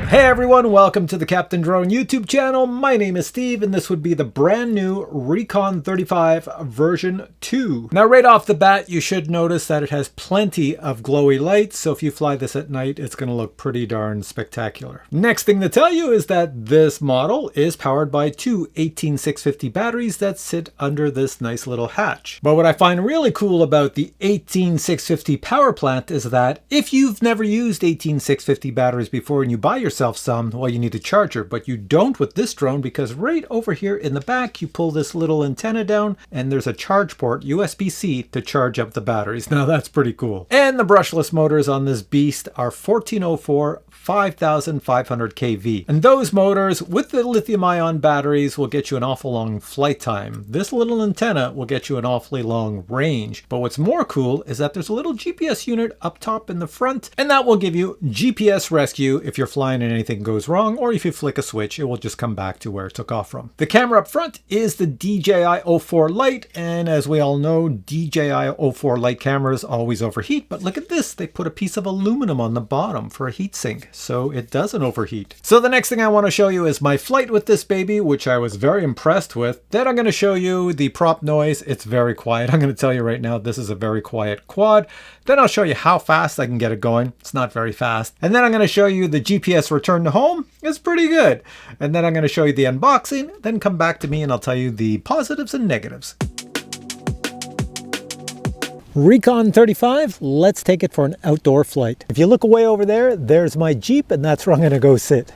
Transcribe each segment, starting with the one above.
Hey everyone, welcome to the Captain Drone YouTube channel. My name is Steve and this would be the brand new Rekon 35 version 2. Now right off the bat you should notice that it has plenty of glowy lights, so if you fly this at night it's going to look pretty darn spectacular. Next thing to tell you is that this model is powered by two 18650 batteries that sit under this nice little hatch. But what I find really cool about the 18650 power plant is that if you've never used 18650 batteries before and you buy yourself some, well, you need a charger, but you don't with this drone because right over here in the back you pull this little antenna down and there's a charge port, USB-C, to charge up the batteries. Now that's pretty cool. And the brushless motors on this beast are 1404 5500 kV. And those motors with the lithium-ion batteries will get you an awful long flight time. This little antenna will get you an awfully long range. But what's more cool is that there's a little GPS unit up top in the front, and that will give you GPS rescue if you're flying and anything goes wrong, or if you flick a switch, it will just come back to where it took off from. The camera up front is the DJI O4 Lite, and as we all know, DJI O4 Lite cameras always overheat, but look at this, they put a piece of aluminum on the bottom for a heat sink, so it doesn't overheat. So the next thing I want to show you is my flight with this baby, which I was very impressed with. Then I'm going to show you the prop noise. It's very quiet. I'm going to tell you right now, this is a very quiet quad. Then I'll show you how fast I can get it going. It's not very fast. And then I'm going to show you the GPS return to home. It's pretty good. And then I'm going to show you the unboxing, then come back to me and I'll tell you the positives and negatives. Rekon 35, let's take it for an outdoor flight. If you look away over there, there's my Jeep and that's where I'm going to go sit.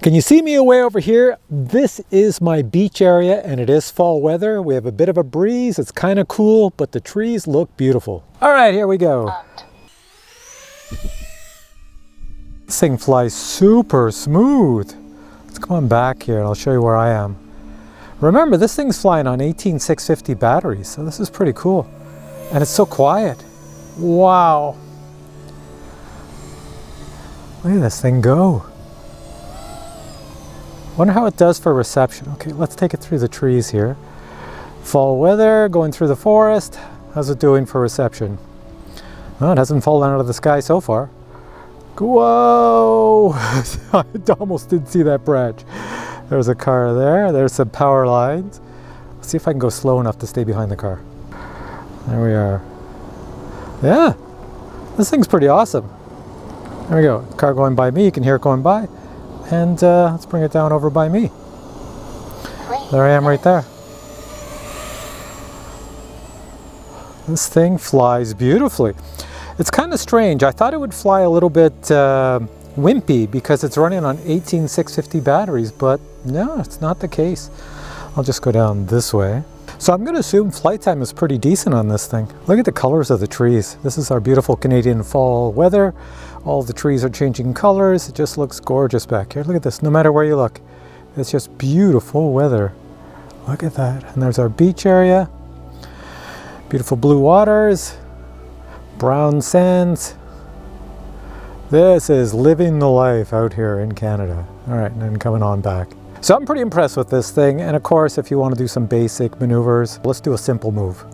Can you see me away over here? This is my beach area and it is fall weather. We have a bit of a breeze. It's kind of cool, but the trees look beautiful. All right, here we go. This thing flies super smooth. Let's come on back here and I'll show you where I am. Remember, this thing's flying on 18650 batteries, so this is pretty cool. And it's so quiet. Wow. Look at this thing go. Wonder how it does for reception. Okay, let's take it through the trees here. Fall weather, going through the forest. How's it doing for reception? Oh, it hasn't fallen out of the sky so far. Whoa! I almost didn't see that branch. There's a car there. There's some power lines. Let's see if I can go slow enough to stay behind the car. There we are. Yeah, this thing's pretty awesome. There we go. Car going by me. You can hear it going by. And let's bring it down over by me. There I am right there. This thing flies beautifully. It's kind of strange. I thought it would fly a little bit wimpy because it's running on 18650 batteries, but no, it's not the case. I'll just go down this way. So I'm going to assume flight time is pretty decent on this thing. Look at the colors of the trees. This is our beautiful Canadian fall weather. All the trees are changing colors. It just looks gorgeous back here. Look at this. No matter where you look, it's just beautiful weather. Look at that. And there's our beach area. Beautiful blue waters. Brown sands. This is living the life out here in Canada. All right, and then coming on back. So I'm pretty impressed with this thing. And of course, if you want to do some basic maneuvers, let's do a simple move.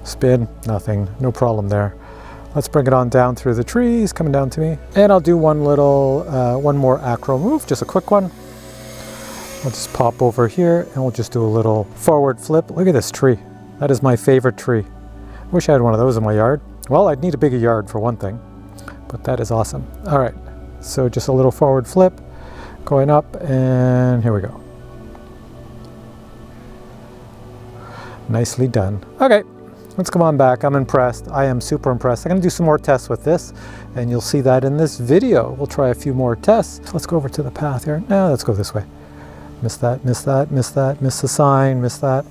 Spin, nothing, no problem there. Let's bring it on down through the trees, coming down to me. And I'll do one more acro move, just a quick one. I'll just pop over here and we'll just do a little forward flip. Look at this tree. That is my favorite tree. Wish I had one of those in my yard. Well, I'd need a bigger yard for one thing, but that is awesome. All right, so just a little forward flip, going up, and here we go. Nicely done. Okay, let's come on back. I'm impressed. I am super impressed. I'm gonna do some more tests with this, and you'll see that in this video. We'll try a few more tests. Let's go over to the path here. No, let's go this way. Miss that, miss that, miss that, miss the sign, miss that.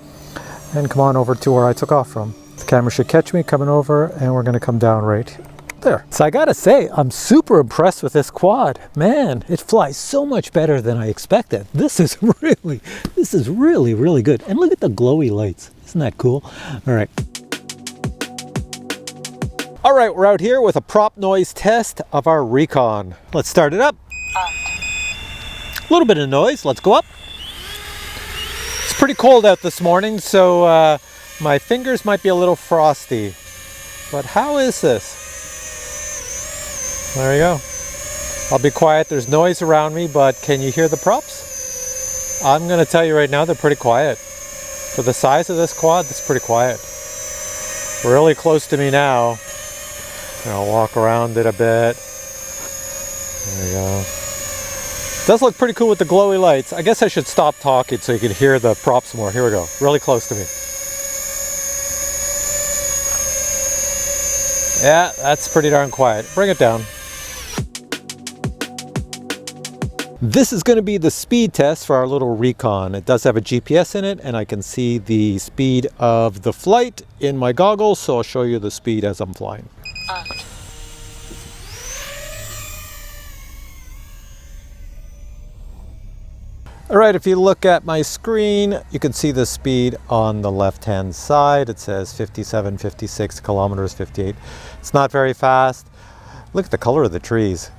And come on over to where I took off from. The camera should catch me coming over, and we're gonna come down right there. So I gotta say, I'm super impressed with this quad. Man, it flies so much better than I expected. This is really, really good. And look at the glowy lights. Isn't that cool? All right. All right, we're out here with a prop noise test of our Rekon. Let's start it up. A little bit of noise, let's go up. It's pretty cold out this morning, so My fingers might be a little frosty, but how is this? There you go. I'll be quiet. There's noise around me, but can you hear the props? I'm going to tell you right now, they're pretty quiet. For the size of this quad, it's pretty quiet. Really close to me now. And I'll walk around it a bit. There you go. Does look pretty cool with the glowy lights. I guess I should stop talking so you can hear the props more. Here we go. Really close to me. Yeah, that's pretty darn quiet. Bring it down. This is going to be the speed test for our little Rekon. It does have a GPS in it, and I can see the speed of the flight in my goggles, so I'll show you the speed as I'm flying. All right, if you look at my screen, you can see the speed on the left-hand side. It says 57, 56 kilometers, 58. It's not very fast. Look at the color of the trees.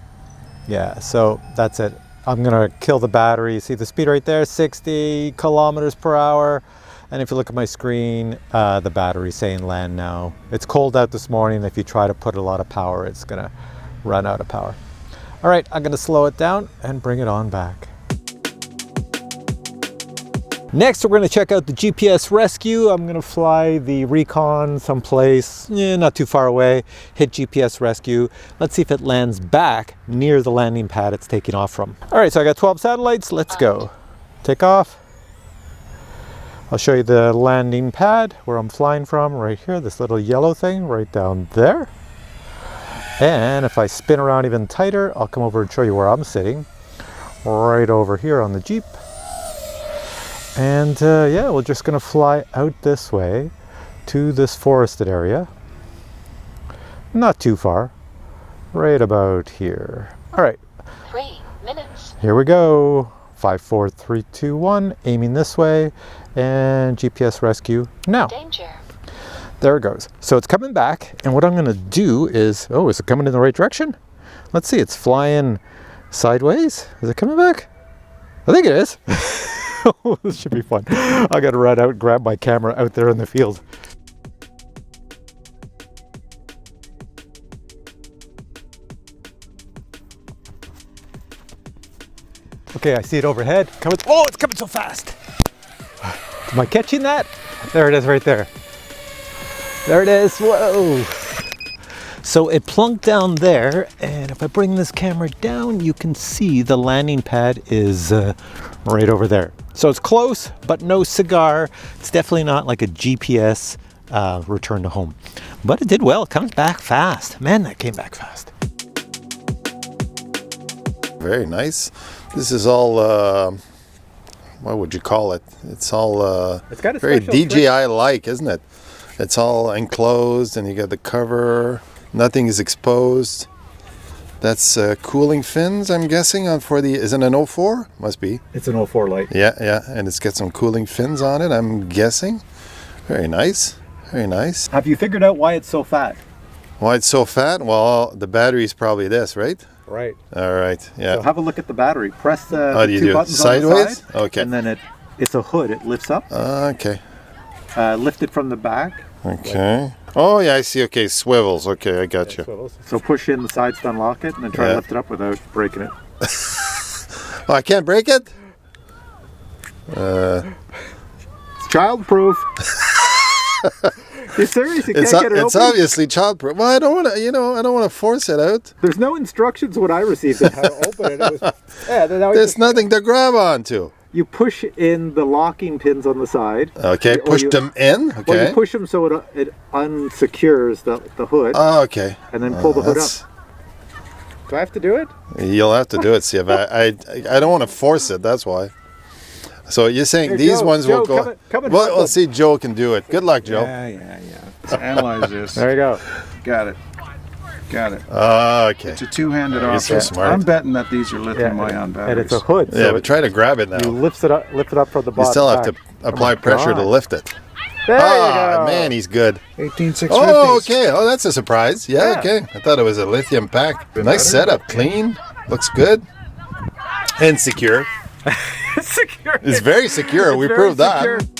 Yeah, so that's it. I'm gonna kill the battery. See the speed right there, 60 kilometers per hour. And if you look at my screen, the battery's saying land now. It's cold out this morning. If you try to put a lot of power, it's gonna run out of power. All right, I'm gonna slow it down and bring it on back. Next, we're going to check out the GPS rescue. I'm going to fly the Rekon someplace not too far away, hit GPS rescue. Let's see if it lands back near the landing pad it's taking off from. All right, so I got 12 satellites. Let's go. Take off. I'll show you the landing pad where I'm flying from right here. This little yellow thing right down there. And if I spin around even tighter, I'll come over and show you where I'm sitting. Right over here on the Jeep. And yeah, we're just going to fly out this way to this forested area. Not too far. Right about here. All right. 3 minutes. Here we go. 5, 4, 3, 2, 1. Aiming this way. And GPS rescue now. Danger. There it goes. So it's coming back. And what I'm going to do is... Oh, is it coming in the right direction? Let's see. It's flying sideways. Is it coming back? I think it is. This should be fun. I gotta run out and grab my camera out there in the field. Okay, I see it overhead. Coming. Oh, it's coming so fast. Am I catching that? There it is right there. There it is. Whoa. So it plunked down there, and if I bring this camera down, you can see the landing pad is right over there. So it's close, but no cigar. It's definitely not like a GPS return to home. But it did well. It comes back fast. Man, that came back fast. Very nice. This is all, what would you call it? It's all It's got a very special DJI-like, isn't it? It's all enclosed, and you got the cover. Nothing is exposed. That's cooling fins, I'm guessing, on for the... Is it an 04? Must be. It's an 04 light. Yeah, yeah, and it's got some cooling fins on it, I'm guessing. Very nice. Very nice. Have you figured out why it's so fat? Why it's so fat? Well, the battery's probably this, right? Right. All right, yeah. So have a look at the battery. Press the, How do you two do it? buttons Sideways? on the side. Okay. And then it's a hood. It lifts up. Okay. Lift it from the back. Okay. Oh, yeah, I see. Okay, swivels. Okay, I got you. So push in the sides to unlock it, and then try to lift it up without breaking it. Oh, I can't break it? It's child-proof. You're serious? You can't get it It's open? obviously childproof. Well, I don't want to, I don't want to force it out. There's no instructions when I received it how to open it. It was, There's nothing to grab onto. You push in the locking pins on the side. Okay, push them in. Okay. Well, you push them so it unsecures the hood. Oh, okay. And then pull the hood up. Do I have to do it? You'll have to do it, see if I don't want to force it, that's why. So you're saying Here, these Joe, ones will Joe, go... come and Well, let's see, Joe can do it. Good luck, Joe. Yeah. Let's analyze this. There you go. Got it. Okay. It's a two-handed You're so option. smart. I'm betting that these are lithium-ion batteries. And it's a hood. Yeah, So but try to grab it now. you lift it up from the bottom. You still have to back. apply pressure to lift it. There you go. Man, he's good. 18650s. Oh, okay. Oh, that's a surprise. Yeah, Yeah. okay. I thought it was a lithium pack. Nice setup. Clean. Looks good. And secure. It's secure. It's very secure. We very proved secure. that.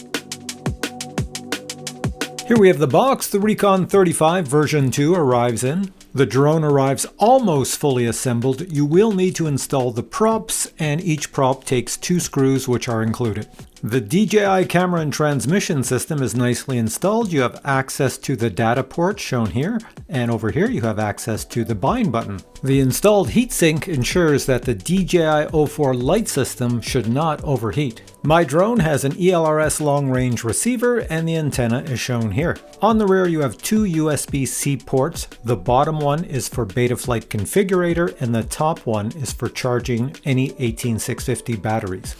Here we have the box the Rekon 35 version 2 arrives in. The drone arrives almost fully assembled. You will need to install the props, and each prop takes 2 screws which are included. The DJI camera and transmission system is nicely installed. You have access to the data port shown here, and over here you have access to the bind button. The installed heatsink ensures that the DJI O4 light system should not overheat. My drone has an ELRS long-range receiver, and the antenna is shown here. On the rear you have 2 USB-C ports. The bottom one is for Betaflight configurator, and the top one is for charging any 18650 batteries.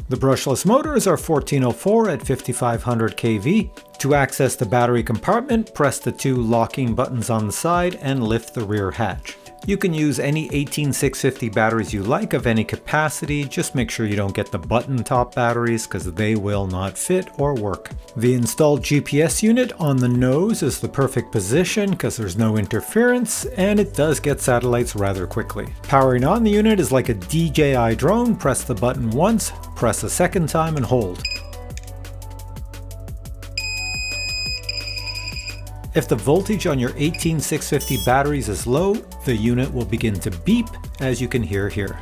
The brushless motors are 1404 at 5500 kV. To access the battery compartment, press the 2 locking buttons on the side and lift the rear hatch. You can use any 18650 batteries you like of any capacity. Just make sure you don't get the button top batteries because they will not fit or work. The installed GPS unit on the nose is the perfect position because there's no interference, and it does get satellites rather quickly. Powering on the unit is like a DJI drone. Press the button once, press a second time and hold. If the voltage on your 18650 batteries is low, the unit will begin to beep, as you can hear here.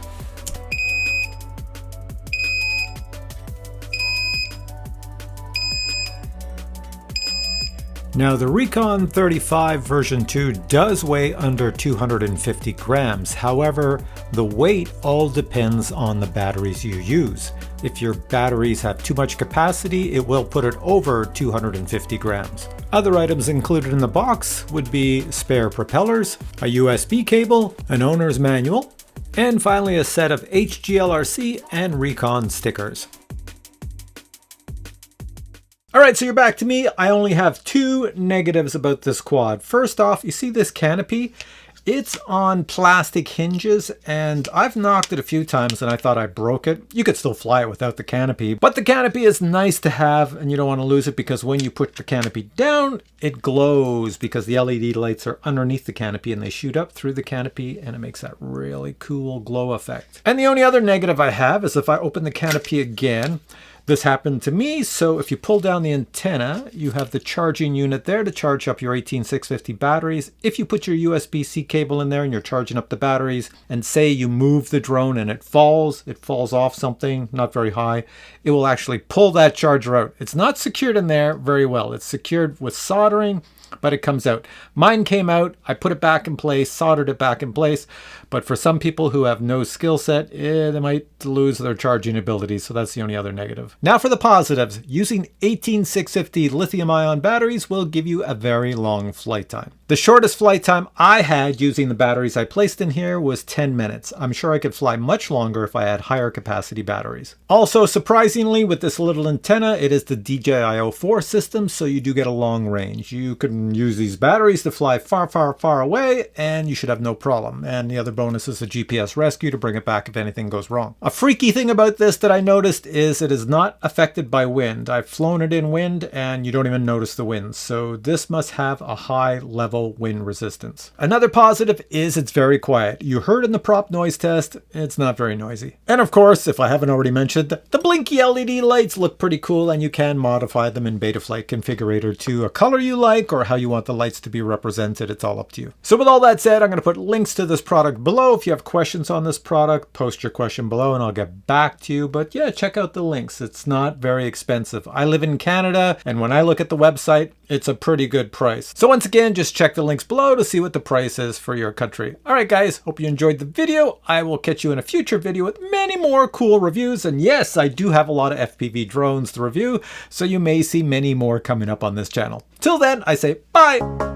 Now the Rekon 35 version 2 does weigh under 250 grams. However, the weight all depends on the batteries you use. If your batteries have too much capacity, it will put it over 250 grams. Other items included in the box would be spare propellers, a USB cable, an owner's manual, and finally a set of HGLRC and Rekon stickers. Alright, so you're back to me. I only have 2 negatives about this quad. First off, you see this canopy? It's on plastic hinges, and I've knocked it a few times and I thought I broke it. You could still fly it without the canopy, but the canopy is nice to have and you don't want to lose it because when you put the canopy down, it glows because the LED lights are underneath the canopy and they shoot up through the canopy and it makes that really cool glow effect. And the only other negative I have is if I open the canopy again, this happened to me, so if you pull down the antenna, you have the charging unit there to charge up your 18650 batteries. If you put your USB-C cable in there and you're charging up the batteries, and say you move the drone and it falls off something, not very high, it will actually pull that charger out. It's not secured in there very well. It's secured with soldering, but it comes out. Mine came out, I put it back in place, soldered it back in place, but for some people who have no skill set, they might lose their charging ability, so that's the only other negative. Now for the positives. Using 18650 lithium-ion batteries will give you a very long flight time. The shortest flight time I had using the batteries I placed in here was 10 minutes. I'm sure I could fly much longer if I had higher capacity batteries. Also, surprisingly, with this little antenna, it is the DJI O4 system, so you do get a long range. You can use these batteries to fly far, far, far away, and you should have no problem. And the other bonus is a GPS rescue to bring it back if anything goes wrong. A freaky thing about this that I noticed is it is not affected by wind. I've flown it in wind, and you don't even notice the wind. So this must have a high level wind resistance. Another positive is it's very quiet. You heard in the prop noise test, it's not very noisy. And of course, if I haven't already mentioned, the blinky LED lights look pretty cool and you can modify them in Betaflight configurator to a color you like or how you want the lights to be represented. It's all up to you. So with all that said, I'm going to put links to this product below. If you have questions on this product, post your question below and I'll get back to you. But yeah, check out the links. It's not very expensive. I live in Canada and when I look at the website, it's a pretty good price. So once again, just check the links below to see what the price is for your country. All right, guys, hope you enjoyed the video. I will catch you in a future video with many more cool reviews. And yes, I do have a lot of FPV drones to review, so you may see many more coming up on this channel. Till then, I say bye.